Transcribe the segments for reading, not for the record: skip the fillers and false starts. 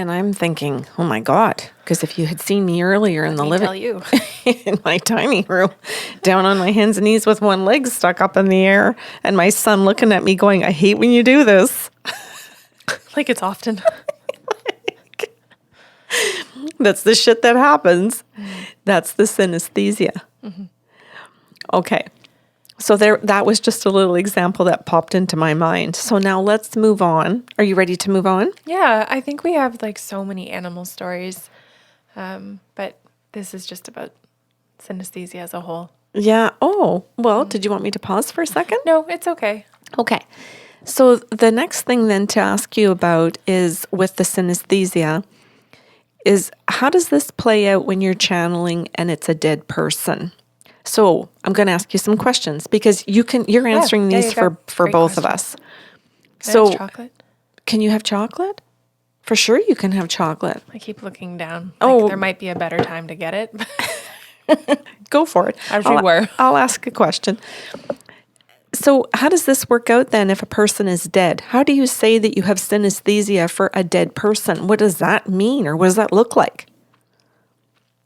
And I'm thinking, oh my God, because if you had seen me earlier in the living in my tiny room, down on my hands and knees with one leg stuck up in the air, and my son looking at me going, I hate when you do this. Like it's often. That's the shit that happens. That's the synesthesia. Okay. So that was just a little example that popped into my mind. So now let's move on. Are you ready to move on? Yeah, I think we have like so many animal stories. But this is just about synesthesia as a whole. Yeah. Oh, well, did you want me to pause for a second? No, it's okay. Okay. So the next thing then to ask you about is with the synesthesia is how does this play out when you're channeling and it's a dead person? So I'm going to ask you some questions because you're answering these for both of us. Can I have chocolate? Can you have chocolate? For sure you can have chocolate. I keep looking down. Like there might be a better time to get it. Go for it. As you were. I'll ask a question. So how does this work out then if a person is dead? How do you say that you have synesthesia for a dead person? What does that mean or what does that look like?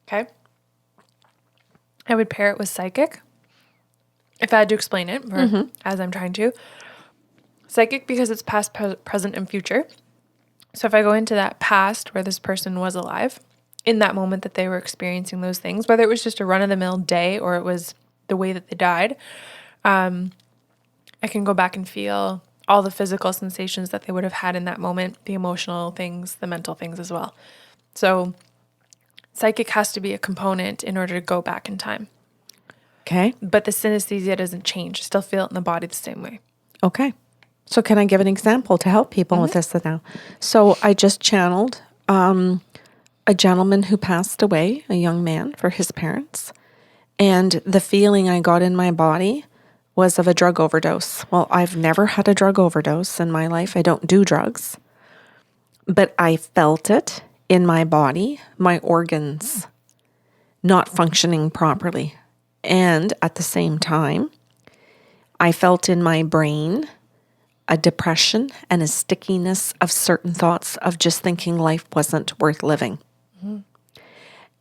Okay. I would pair it with psychic, if I had to explain it, or as I'm trying to. Psychic because it's past, present, and future. So if I go into that past where this person was alive, in that moment that they were experiencing those things, whether it was just a run-of-the-mill day or it was the way that they died, I can go back and feel all the physical sensations that they would have had in that moment, the emotional things, the mental things as well. So psychic has to be a component in order to go back in time. Okay. But the synesthesia doesn't change. Still feel it in the body the same way. Okay. So can I give an example to help people with this now? So I just channeled a gentleman who passed away, a young man, for his parents. And the feeling I got in my body was of a drug overdose. Well, I've never had a drug overdose in my life. I don't do drugs. But I felt it in my body, my organs not functioning properly. And at the same time, I felt in my brain a depression and a stickiness of certain thoughts of just thinking life wasn't worth living.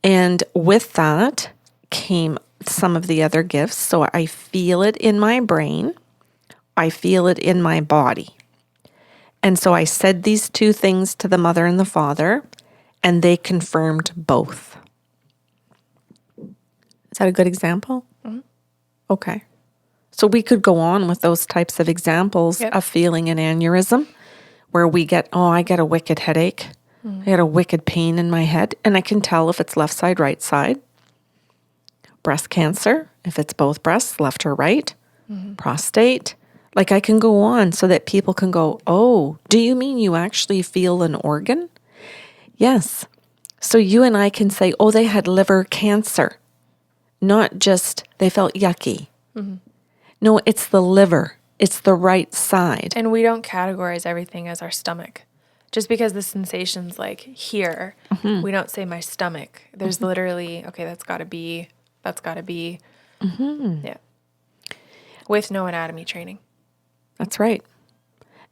And with that came some of the other gifts. So I feel it in my brain. I feel it in my body. And so I said these two things to the mother and the father, and they confirmed both. Is that a good example? Okay. So we could go on with those types of examples of feeling an aneurysm where we get, I get a wicked headache. I get a wicked pain in my head, and I can tell if it's left side, right side. Breast cancer, if it's both breasts, left or right. Prostate. Like I can go on so that people can go, oh, do you mean you actually feel an organ? Yes. So you and I can say, oh, they had liver cancer. Not just they felt yucky. No, it's the liver. It's the right side. And we don't categorize everything as our stomach. Just because the sensation's like here, we don't say my stomach. There's literally, okay, that's got to be. Yeah. With no anatomy training. That's right.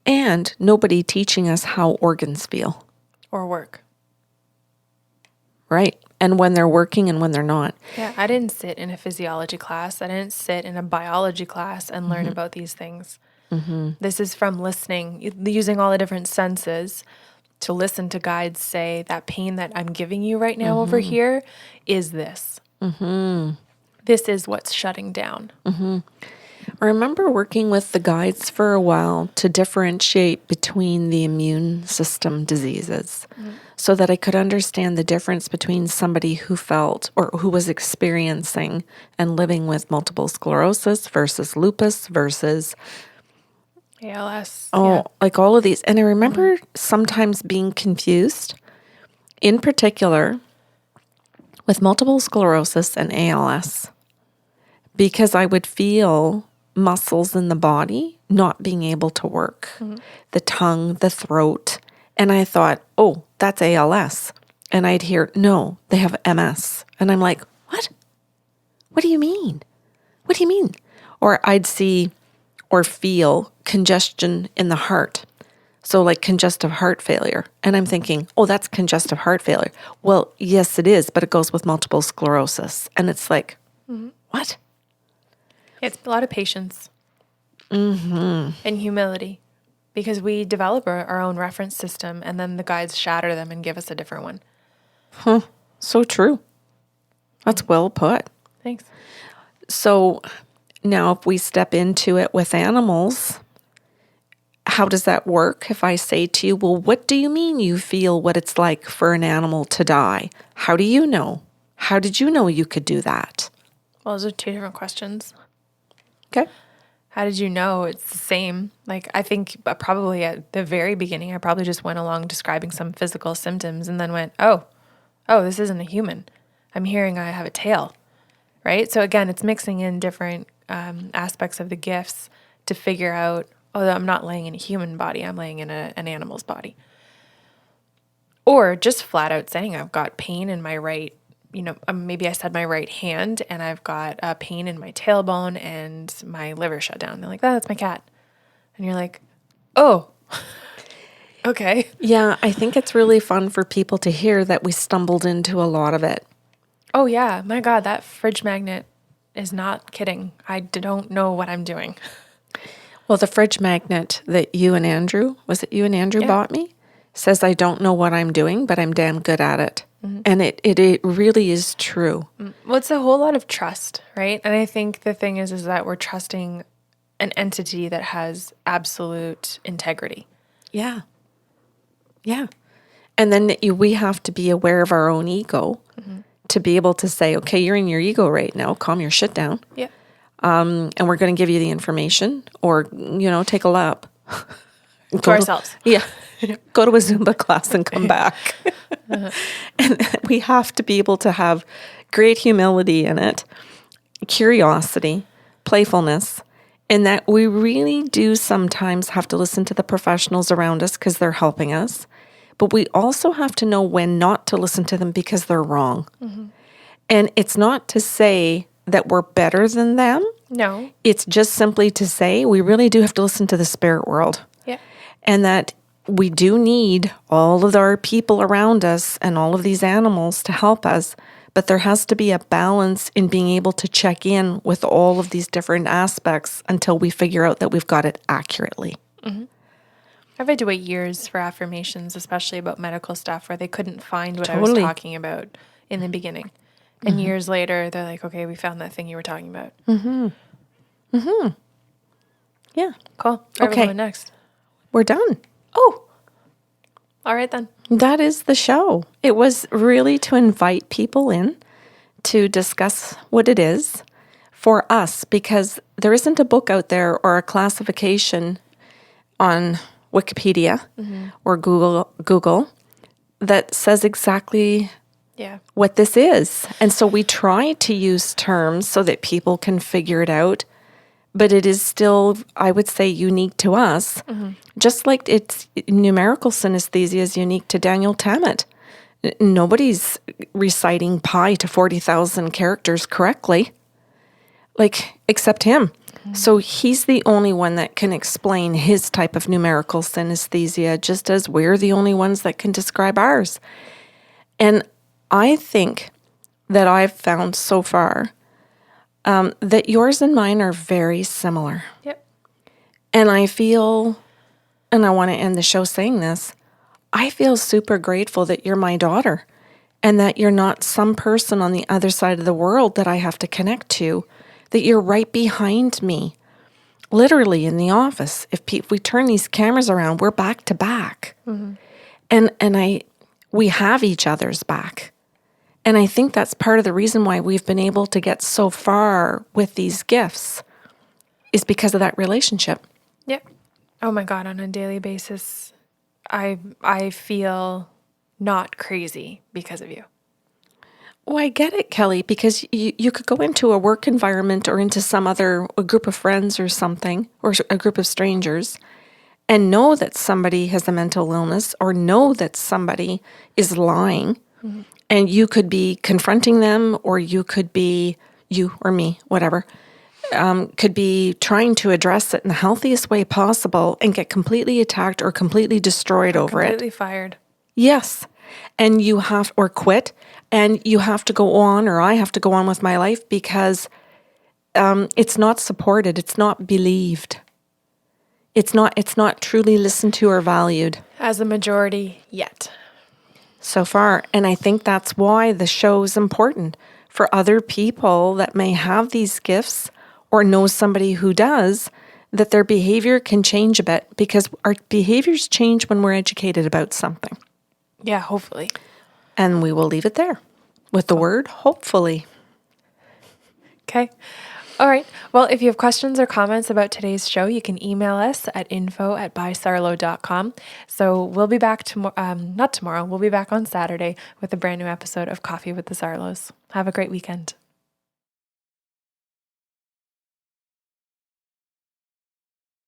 And nobody teaching us how organs feel. Or work. Right. And when they're working and when they're not. Yeah, I didn't sit in a physiology class. I didn't sit in a biology class and learn about these things. This is from listening, using all the different senses to listen to guides say that pain that I'm giving you right now over here is this. This is what's shutting down. I remember working with the guides for a while to differentiate between the immune system diseases so that I could understand the difference between somebody who felt or who was experiencing and living with multiple sclerosis versus lupus versus ALS. like all of these. And I remember sometimes being confused, in particular with multiple sclerosis and ALS, because I would feel muscles in the body not being able to work, the tongue, the throat. And I thought, oh, that's ALS. And I'd hear, no, they have MS. And I'm like, what? What do you mean? What do you mean? Or I'd see or feel congestion in the heart. So like congestive heart failure. And I'm thinking, oh, that's congestive heart failure. Well, yes, it is, but it goes with multiple sclerosis. And it's like, what? It's a lot of patience and humility, because we develop our own reference system and then the guides shatter them and give us a different one. Huh. So true. That's well put. Thanks. So now if we step into it with animals, how does that work? If I say to you, well, what do you mean you feel what it's like for an animal to die? How do you know? How did you know you could do that? Well, those are two different questions. Okay. How did you know? It's the same. Like, I think probably at the very beginning, I probably just went along describing some physical symptoms and then went, oh, this isn't a human. I'm hearing I have a tail, right? So again, it's mixing in different aspects of the gifts to figure out, oh, I'm not laying in a human body. I'm laying in an animal's body. Or just flat out saying I've got pain in my right, maybe I said my right hand and I've got pain in my tailbone and my liver shut down. They're like, that's my cat. And you're like, oh, okay. Yeah, I think it's really fun for people to hear that we stumbled into a lot of it. Oh, yeah. My God, that fridge magnet is not kidding. I don't know what I'm doing. Well, the fridge magnet that you and Andrew, was it you and Andrew bought me? Says, I don't know what I'm doing, but I'm damn good at it. Mm-hmm. And it really is true. Well, it's a whole lot of trust, right? And I think the thing is that we're trusting an entity that has absolute integrity. Yeah. Yeah. And then we have to be aware of our own ego to be able to say, okay, you're in your ego right now. Calm your shit down. Yeah. And we're going to give you the information or, take a lap. To ourselves. Yeah. Go to a Zumba class and come back. And we have to be able to have great humility in it, curiosity, playfulness, and that we really do sometimes have to listen to the professionals around us because they're helping us. But we also have to know when not to listen to them because they're wrong. Mm-hmm. And it's not to say that we're better than them. No. It's just simply to say we really do have to listen to the spirit world. Yeah. And that we do need all of our people around us and all of these animals to help us. But there has to be a balance in being able to check in with all of these different aspects until we figure out that we've got it accurately. Mm-hmm. I've had to wait years for affirmations, especially about medical stuff, where they couldn't find what I was talking about in the beginning. And years later, they're like, okay, we found that thing you were talking about. Mm-hmm. Mm-hmm. Yeah. Cool. Where are we going next? We're done. Oh. All right, then. That is the show. It was really to invite people in to discuss what it is for us, because there isn't a book out there or a classification on Wikipedia or Google that says exactly what this is. And so we try to use terms so that people can figure it out, but it is still, I would say, unique to us. Mm-hmm. Just like it's numerical synesthesia is unique to Daniel Tammet. Nobody's reciting pi to 40,000 characters correctly, except him. So he's the only one that can explain his type of numerical synesthesia, just as we're the only ones that can describe ours. And I think that I've found so far that yours and mine are very similar. Yep. And I feel, and I want to end the show saying this, I feel super grateful that you're my daughter and that you're not some person on the other side of the world that I have to connect to, that you're right behind me, literally in the office. If we turn these cameras around, we're back to back. Mm-hmm. And we have each other's back. And I think that's part of the reason why we've been able to get so far with these gifts is because of that relationship. Yep. Oh my God, on a daily basis, I feel not crazy because of you. Oh, I get it, Kelly, because you could go into a work environment or into a group of friends or something, or a group of strangers, and know that somebody has a mental illness or know that somebody is lying, and you could be confronting them, or you could be, you or me, whatever, could be trying to address it in the healthiest way possible and get completely attacked or completely destroyed over it. Completely fired. Yes. And you have, or quit, and you have to go on, or I have to go on with my life because it's not supported. It's not believed. It's not truly listened to or valued. As a majority yet. So far. And I think that's why the show is important for other people that may have these gifts or know somebody who does, that their behavior can change a bit, because our behaviors change when we're educated about something. Yeah, hopefully. And we will leave it there with the word hopefully. Okay. All right. Well, if you have questions or comments about today's show, you can email us at info@bysarlo.com. So we'll be back not tomorrow. We'll be back on Saturday with a brand new episode of Coffee with the Sarlos. Have a great weekend.